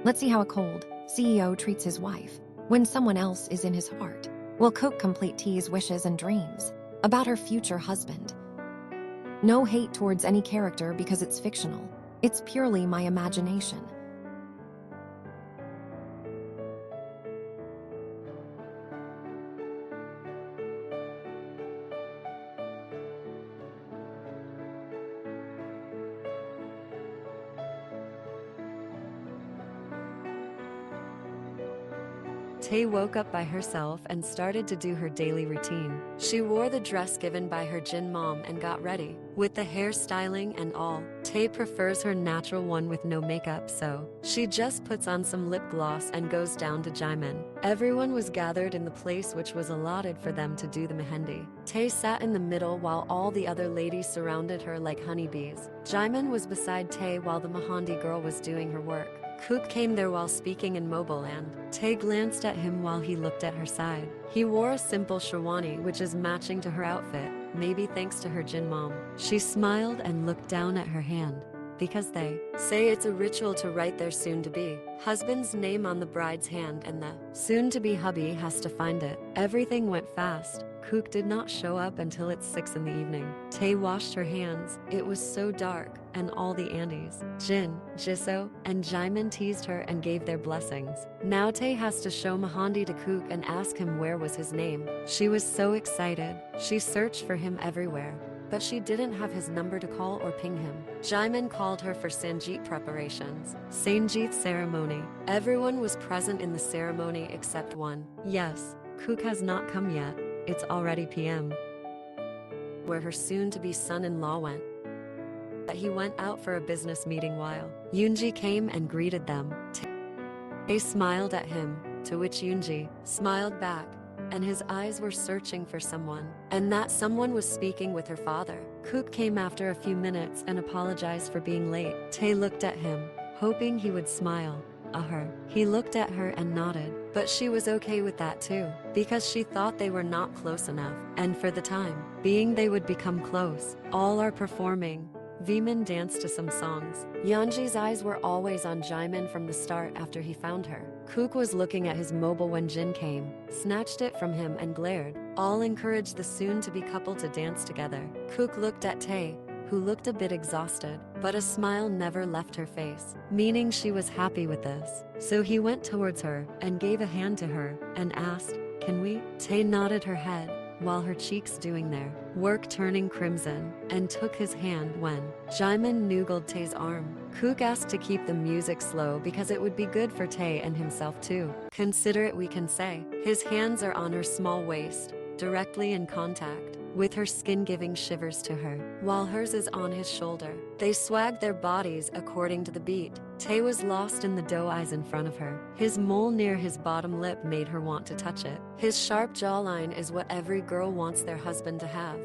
Let's see how a cold CEO treats his wife when someone else is in his heart. Will Kook complete T's wishes and dreams about her future husband? No hate towards any character because it's fictional. It's purely my imagination. Tae woke up by herself and started to do her daily routine. She wore the dress given by her Jin mom and got ready. With the hairstyling and all, Tae prefers her natural one with no makeup, so she just puts on some lip gloss and goes down to Jimin. Everyone was gathered in the place which was allotted for them to do the mehendi. Tae sat in the middle while all the other ladies surrounded her like honeybees. Jimin was beside Tae while the mehendi girl was doing her work. Kook came there while speaking in mobile and Tae glanced at him while he looked at her side. He wore a simple sherwani which is matching to her outfit, maybe thanks to her Jin mom. She smiled and looked down at her hand. Because they say it's a ritual to write their soon-to-be husband's name on the bride's hand and the soon-to-be hubby has to find it. Everything went fast. Kook did not show up until it's 6 in the evening. Tae washed her hands. It was so dark, and all the aunties, Jin, Jisoo, and Jimin teased her and gave their blessings. Now Tae has to show mehendi to Kook and ask him where was his name. She was so excited. She searched for him everywhere, but she didn't have his number to call or ping him. Jimin called her for Sanjeet preparations. Sanjeet's ceremony. Everyone was present in the ceremony except one. Yes, Kook has not come yet. It's already PM. Where her soon-to-be son-in-law went. But he went out for a business meeting while Yoongi came and greeted them. Tae smiled at him, to which Yoongi smiled back, and his eyes were searching for someone, and that someone was speaking with her father. Kook came after a few minutes and apologized for being late. Tae looked at him, hoping he would smile. He looked at her and nodded, but she was okay with that too, because she thought they were not close enough, and for the time being they would become close. All are performing. Jimin danced to some songs. Yeonji's eyes were always on Jimin from the start after he found her. Kook was looking at his mobile when Jin came, snatched it from him and glared. All encouraged the soon-to-be couple to dance together. Kook looked at Tae, who looked a bit exhausted, but a smile never left her face, meaning she was happy with this. So he went towards her and gave a hand to her and asked, "Can we?" Tae nodded her head, while her cheeks doing their work turning crimson, and took his hand when Jimin noogled Tae's arm. Kook asked to keep the music slow because it would be good for Tae and himself too. Considerate, we can say. His hands are on her small waist, directly in contact with her skin, giving shivers to her, while hers is on his shoulder. They swagged their bodies according to the beat. Tae was lost in the doe eyes in front of her. His mole near his bottom lip made her want to touch it. His sharp jawline is what every girl wants their husband to have.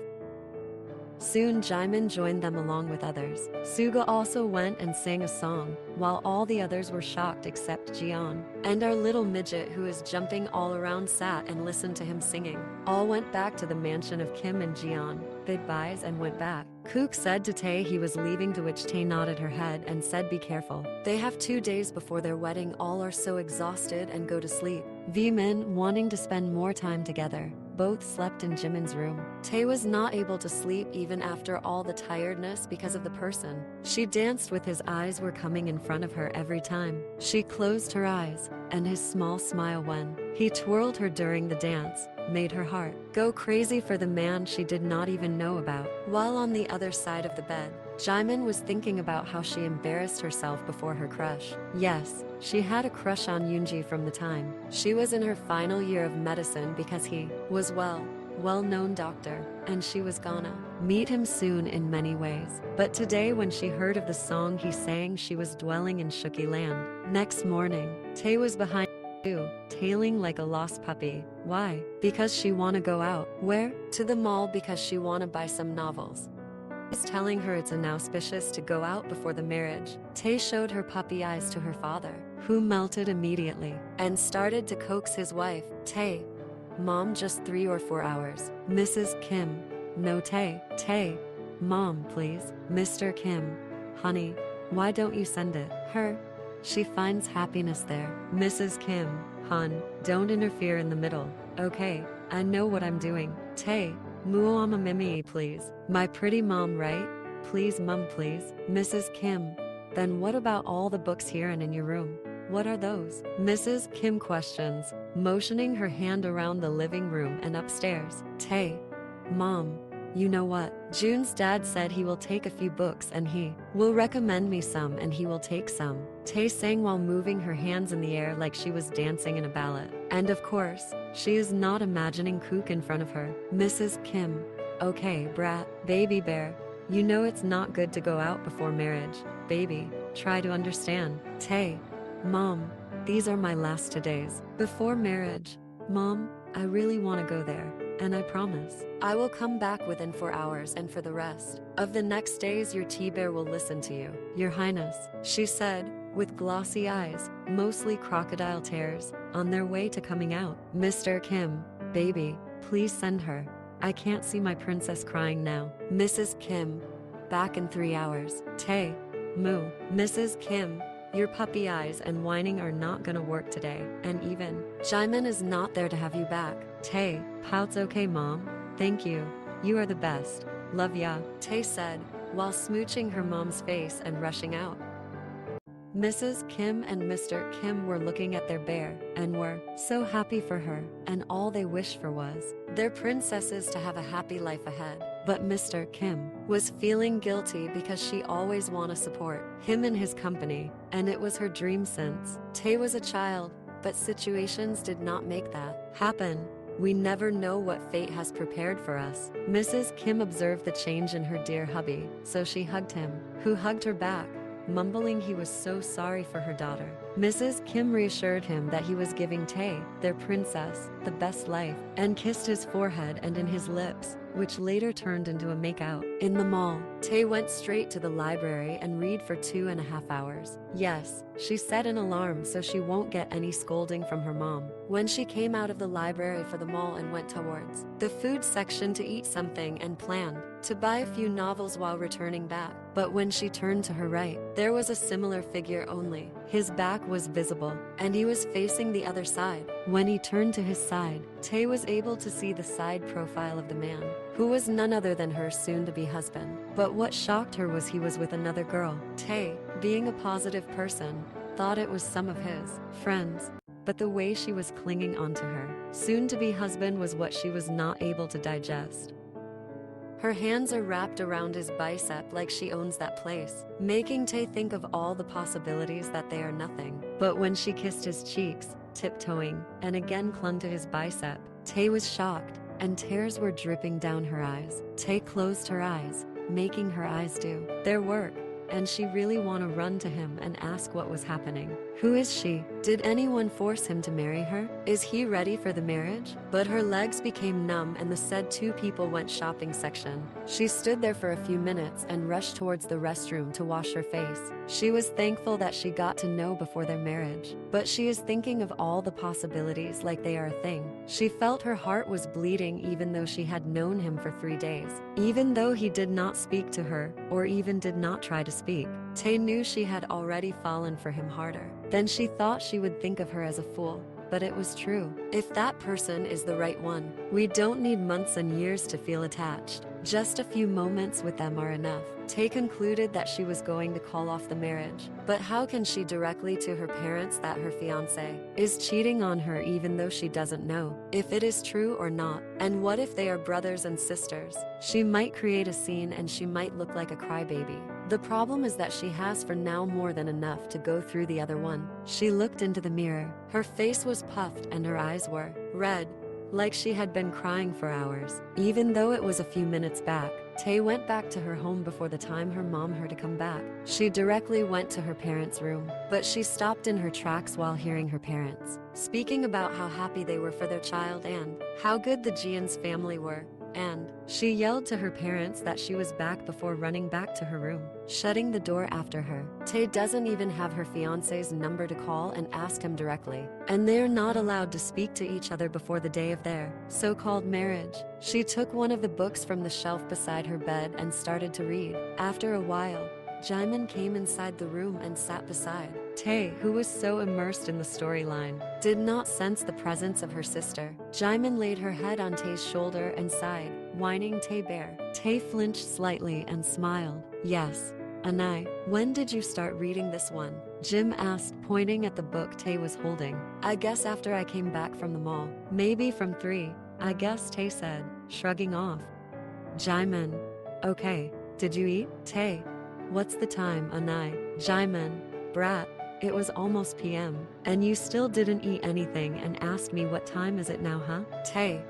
Soon Jimin joined them along with others. Suga also went and sang a song, while all the others were shocked except Jian. And our little midget who is jumping all around sat and listened to him singing. All went back to the mansion of Kim and Jian, bid byes and went back. Kook said to Tae he was leaving, to which Tae nodded her head and said be careful. They have 2 days before their wedding. All are so exhausted and go to sleep. Jimin, wanting to spend more time together, both slept in Jimin's room. Tae was not able to sleep even after all the tiredness because of the person. She danced with his eyes were coming in front of her every time she closed her eyes, and his small smile when he twirled her during the dance made her heart go crazy for the man she did not even know about. While on the other side of the bed, Jimin was thinking about how she embarrassed herself before her crush. Yes, she had a crush on Yoongi from the time she was in her final year of medicine because he was well-known doctor, and she was gonna meet him soon in many ways. But today when she heard of the song he sang, she was dwelling in Shooky land. Next morning, Tae was behind tailing like a lost puppy. Why? Because she wanna go out. Where? To the mall because she wanna buy some novels. He's telling her it's inauspicious to go out before the marriage. Tae showed her puppy eyes to her father, who melted immediately and started to coax his wife. Tae, Mom, just 3 or 4 hours. Mrs. Kim. No, Tae. Tae. Mom, please. Mr. Kim. Honey, why don't you send it? Her. She finds happiness there. Mrs. Kim, hun, don't interfere in the middle. Okay, I know what I'm doing. Tae, muama mimi please. My pretty mom, right? Please mum please. Mrs. Kim, then what about all the books here and in your room? What are those? Mrs. Kim questions, motioning her hand around the living room and upstairs. Tae, mom, you know what? June's dad said he will take a few books and he will recommend me some and he will take some. Tae sang while moving her hands in the air like she was dancing in a ballet. And of course, she is not imagining Kook in front of her. Mrs. Kim, okay, brat, baby bear, you know it's not good to go out before marriage. Baby, try to understand. Tae, mom, these are my last 2 days before marriage. Mom, I really want to go there. And I promise, I will come back within 4 hours, and for the rest of the next days your T-bear will listen to you, Your Highness, she said, with glossy eyes, mostly crocodile tears, on their way to coming out. Mr. Kim, baby, please send her. I can't see my princess crying now. Mrs. Kim, back in 3 hours. Tae, moo. Mrs. Kim, your puppy eyes and whining are not gonna work today, and even Jimin is not there to have you back. Tae, pout's okay mom, thank you, you are the best, love ya, Tae said, while smooching her mom's face and rushing out. Mrs. Kim and Mr. Kim were looking at their bear and were so happy for her, and all they wished for was their princesses to have a happy life ahead. But Mr. Kim was feeling guilty because she always wanted to support him in his company, and it was her dream since Tae was a child, but situations did not make that happen. We never know what fate has prepared for us. Mrs. Kim observed the change in her dear hubby, so she hugged him, who hugged her back, mumbling he was so sorry for her daughter. Mrs. Kim reassured him that he was giving Tae, their princess, the best life, and kissed his forehead and in his lips, which later turned into a makeout. In the mall, Tae went straight to the library and read for 2.5 hours. Yes, she set an alarm so she won't get any scolding from her mom. When she came out of the library for the mall and went towards the food section to eat something and planned to buy a few novels while returning back. But when she turned to her right, there was a similar figure, only his back was visible, and he was facing the other side. When he turned to his side, Tae was able to see the side profile of the man, who was none other than her soon-to-be husband. But what shocked her was he was with another girl. Tae, being a positive person, thought it was some of his friends. But the way she was clinging onto her soon-to-be husband was what she was not able to digest. Her hands are wrapped around his bicep like she owns that place, making Tae think of all the possibilities that they are nothing. But when she kissed his cheeks, tiptoeing, and again clung to his bicep, Tae was shocked, and tears were dripping down her eyes. Tae closed her eyes, making her eyes do their work, and she really want to run to him and ask what was happening. Who is she? Did anyone force him to marry her? Is he ready for the marriage? But her legs became numb and the said two people went shopping section. She stood there for a few minutes and rushed towards the restroom to wash her face. She was thankful that she got to know before their marriage, but she is thinking of all the possibilities like they are a thing. She felt her heart was bleeding even though she had known him for 3 days. Even though he did not speak to her, or even did not try to speak, Tae knew she had already fallen for him harder. Then she thought she would think of her as a fool, but it was true. If that person is the right one, we don't need months and years to feel attached. Just a few moments with them are enough. Tae concluded that she was going to call off the marriage, but how can she directly to her parents that her fiancé is cheating on her even though she doesn't know if it is true or not? And what if they are brothers and sisters? She might create a scene and she might look like a crybaby. The problem is that she has for now more than enough to go through the other one. She looked into the mirror. Her face was puffed and her eyes were red, like she had been crying for hours. Even though it was a few minutes back, Tae went back to her home before the time her mom heard to come back. She directly went to her parents' room, but she stopped in her tracks while hearing her parents speaking about how happy they were for their child and how good the Jian's family were. And she yelled to her parents that she was back before running back to her room, shutting the door after her. Tae doesn't even have her fiancé's number to call and ask him directly, and they're not allowed to speak to each other before the day of their so-called marriage. She took one of the books from the shelf beside her bed and started to read. After a while, Jimin came inside the room and sat beside Tae, who was so immersed in the storyline, did not sense the presence of her sister. Jimin laid her head on Tae's shoulder and sighed, whining Tae bear. Tae flinched slightly and smiled. Yes, Anai, when did you start reading this one? Jim asked, pointing at the book Tae was holding. I guess after I came back from the mall. Maybe from 3, I guess, Tae said, shrugging off. Jimin. Okay, did you eat? Tae. What's the time, Anai? Jimin. Brat. It was almost PM. And you still didn't eat anything and asked me what time is it now, huh? Tae.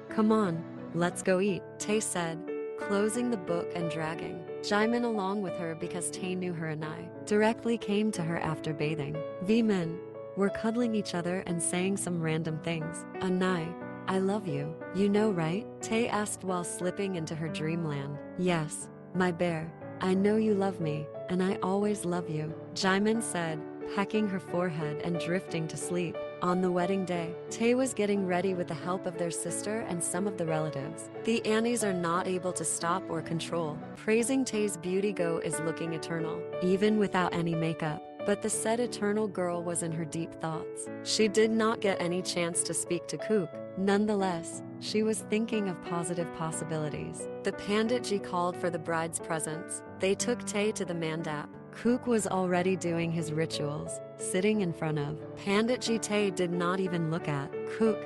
Come on, let's go eat, Tae said, closing the book and dragging Jimin along with her because Tae knew her and I directly came to her after bathing. Vmin were cuddling each other and saying some random things. Anai, I love you, you know, right? Tae asked while slipping into her dreamland. Yes, my bear, I know you love me, and I always love you, Jimin said, pecking her forehead and drifting to sleep. On the wedding day, Tae was getting ready with the help of their sister and some of the relatives. The Annies are not able to stop or control. Praising Tae's beauty go is looking eternal, even without any makeup. But the said eternal girl was in her deep thoughts. She did not get any chance to speak to Kook. Nonetheless, she was thinking of positive possibilities. The Panditji called for the bride's presents. They took Tae to the mandap. Kook was already doing his rituals, sitting in front of Panditji. Tae did not even look at Kook,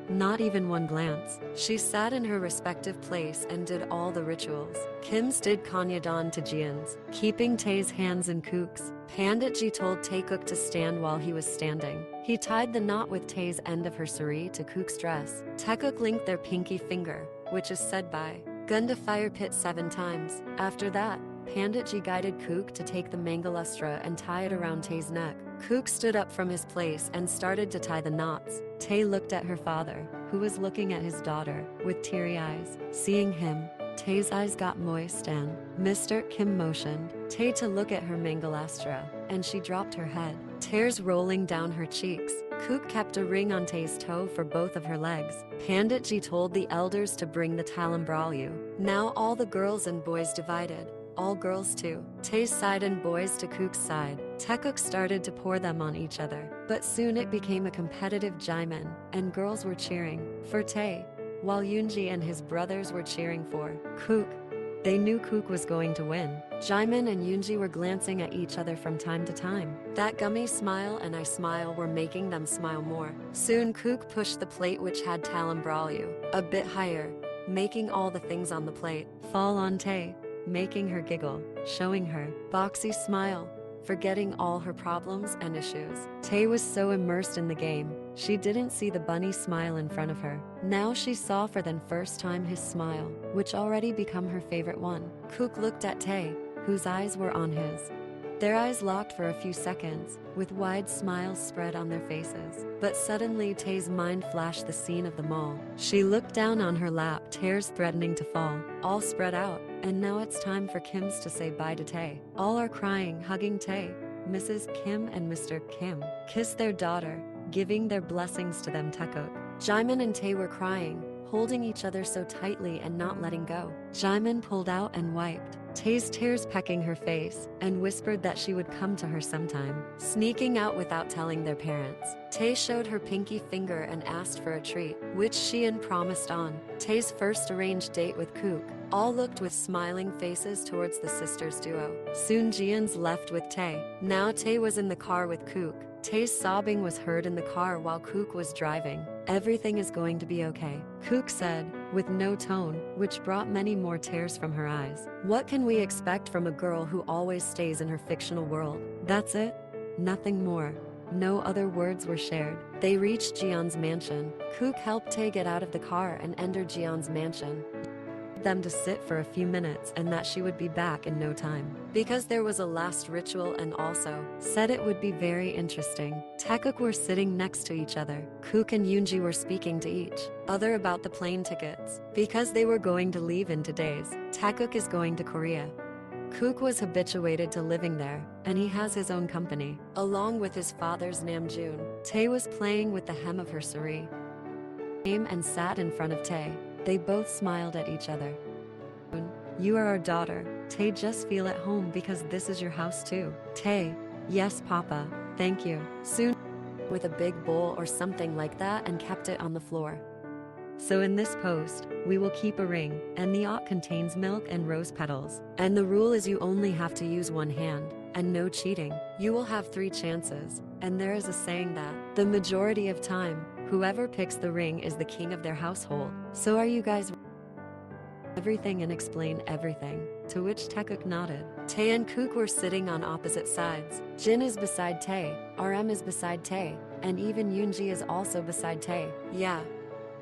not even one glance. She sat in her respective place and did all the rituals. Kim's did Kanyadan to Jian's, keeping Tae's hands in Kook's. Panditji told Taekook to stand while he was standing. He tied the knot with Tae's end of her sari to Kook's dress. Taekook linked their pinky finger, which is said by gun to fire pit 7 times. After that, Panditji guided Kook to take the Mangalustra and tie it around Tae's neck. Kook stood up from his place and started to tie the knots. Tae looked at her father, who was looking at his daughter, with teary eyes. Seeing him, Tae's eyes got moist and Mr. Kim motioned Tae to look at her Mangalastra, and she dropped her head, tears rolling down her cheeks. Kook kept a ring on Tae's toe for both of her legs. Panditji told the elders to bring the talambralyu. Now all the girls and boys divided. All girls to Tae's side and boys to Kook's side. Taekook started to pour them on each other, but soon it became a competitive Jimin, and girls were cheering for Tae, while Yoongi and his brothers were cheering for Kook. They knew Kook was going to win. Jimin and Yoongi were glancing at each other from time to time. That gummy smile and I smile were making them smile more. Soon Kook pushed the plate which had talambralyu a bit higher, making all the things on the plate fall on Tae, making her giggle, showing her boxy smile, forgetting all her problems and issues. Tae was so immersed in the game, she didn't see the bunny smile in front of her. Now she saw for the first time his smile, which already become her favorite one. Kook looked at Tae, whose eyes were on his. Their eyes locked for a few seconds, with wide smiles spread on their faces. But suddenly Tae's mind flashed the scene of the mall. She looked down on her lap, tears threatening to fall, all spread out. And now it's time for Kim's to say bye to Tae. All are crying, hugging Tae. Mrs. Kim and Mr. Kim kiss their daughter, giving their blessings to them. Taekook, Jimin and Tae were crying, holding each other so tightly and not letting go. Jimin pulled out and wiped Tae's tears, pecking her face, and whispered that she would come to her sometime, sneaking out without telling their parents. Tae showed her pinky finger and asked for a treat, which Sheehan promised on Tae's first arranged date with Kook. All looked with smiling faces towards the sisters' duo. Soon Jian's left with Tae. Now Tae was in the car with Kook. Tae's sobbing was heard in the car while Kook was driving. Everything is going to be okay, Kook said, with no tone, which brought many more tears from her eyes. What can we expect from a girl who always stays in her fictional world? That's it? Nothing more. No other words were shared. They reached Jian's mansion. Kook helped Tae get out of the car and enter Jian's mansion. Them to sit for a few minutes and that she would be back in no time, because there was a last ritual, and also said it would be very interesting. Taekook were sitting next to each other. Kook and Yoongi were speaking to each other about the plane tickets, because they were going to leave in 2 days. Taekook is going to Korea. Kook was habituated to living there, and he has his own company, along with his father's Namjoon. Tae was playing with the hem of her sari. Came and sat in front of Tae. They both smiled at each other. You are our daughter, Tae, just feel at home because this is your house too. Tae, yes, Papa, thank you. Soon, with a big bowl or something like that and kept it on the floor. So in this post, we will keep a ring, and the ot contains milk and rose petals. And the rule is you only have to use one hand, and no cheating. You will have 3 chances, and there is a saying that, the majority of time, whoever picks the ring is the king of their household. So are you guys everything and explain everything? To which Taekook nodded. Tae and Kook were sitting on opposite sides. Jin is beside Tae, RM is beside Tae, and even Yoongi is also beside Tae. Yeah.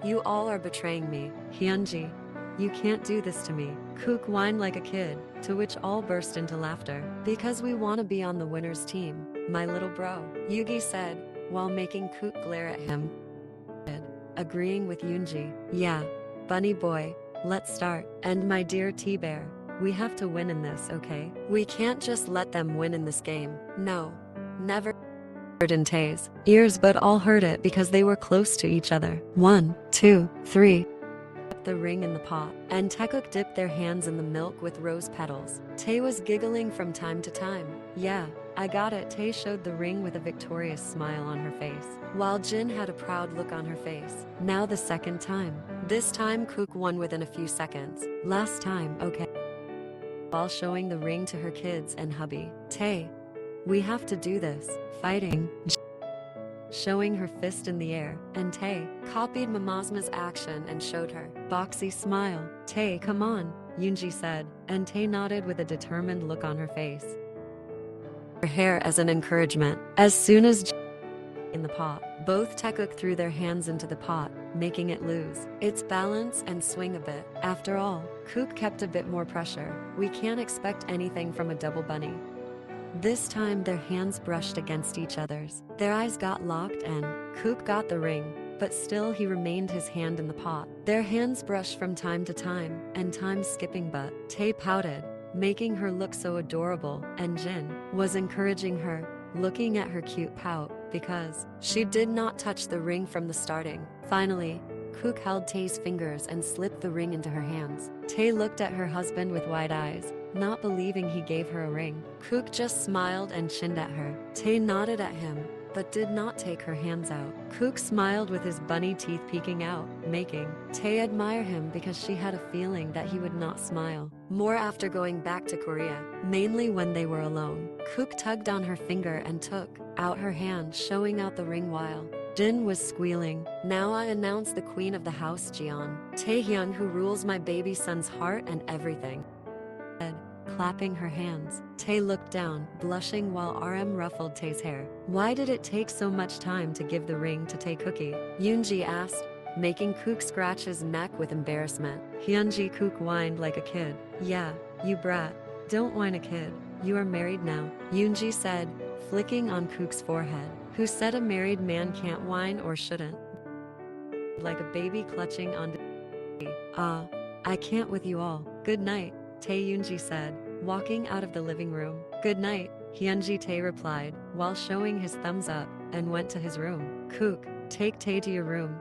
You all are betraying me. Hyungi, you can't do this to me. Kook whined like a kid, to which all burst into laughter. Because we want to be on the winner's team, my little bro, Yugi said, while making Kook glare at him. Agreeing with Yoongi. Yeah, bunny boy, let's start. And my dear T-Bear, we have to win in this, okay? We can't just let them win in this game. No, never. In Tae's ears, but all heard it because they were close to each other. 1, 2, 3. The ring in the pot, and Taekook dipped their hands in the milk with rose petals. Tae was giggling from time to time. Yeah, I got it. Tae showed the ring with a victorious smile on her face, while Jin had a proud look on her face. Now the second time. This time Kook won within a few seconds. Last time, okay. While showing the ring to her kids and hubby. Tae, we have to do this. Fighting. Showing her fist in the air, and Tae copied Mamasma's action and showed her boxy smile. Tae, come on, Yoongi said, and Tae nodded with a determined look on her face. Her hair as an encouragement. As soon as in the pot, both Taekook threw their hands into the pot, making it lose its balance and swing a bit. After all, Kook kept a bit more pressure. We can't expect anything from a double bunny. This time their hands brushed against each other's. Their eyes got locked and Kook got the ring, but still he remained his hand in the pot. Their hands brushed from time to time, and time skipping, but Tae pouted, making her look so adorable, and Jin was encouraging her, looking at her cute pout, because she did not touch the ring from the starting. Finally, Kook held Tae's fingers and slipped the ring into her hands. Tae looked at her husband with wide eyes, not believing he gave her a ring. Kook just smiled and chinned at her. Tae nodded at him, but did not take her hands out. Kook smiled with his bunny teeth peeking out, making Tae admire him because she had a feeling that he would not smile more after going back to Korea, mainly when they were alone. Kook tugged on her finger and took out her hand, showing out the ring while Jin was squealing. Now I announce the queen of the house, Jeon. Taehyung, who rules my baby son's heart and everything. Clapping her hands. Tae looked down, blushing while RM ruffled Tae's hair. Why did it take so much time to give the ring to Taekookie? Yoongi asked, making Kook scratch his neck with embarrassment. Hyungi. Kook whined like a kid. Yeah, you brat. Don't whine a kid. You are married now, Yoongi said, flicking on Kook's forehead. Who said a married man can't whine or shouldn't? Like a baby clutching onto I can't with you all. Good night, Taehyung said, walking out of the living room. Good night, Hyungi. Tae replied, while showing his thumbs up, and went to his room. Kook, take Tae to your room.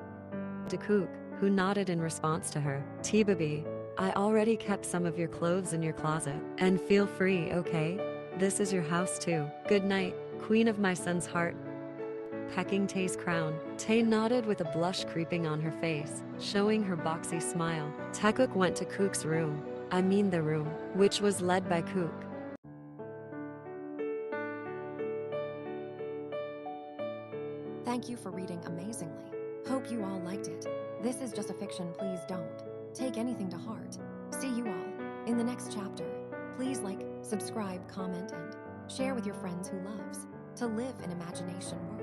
To Kook, who nodded in response to her. T-baby, I already kept some of your clothes in your closet. And feel free, okay? This is your house too. Good night, queen of my son's heart. Pecking Tae's crown. Tae nodded with a blush creeping on her face, showing her boxy smile. Taekook went to Kook's room. I mean the room, which was led by Kook. Thank you for reading amazingly. Hope you all liked it. This is just a fiction, please don't take anything to heart. See you all in the next chapter. Please like, subscribe, comment, and share with your friends who loves to live in imagination world.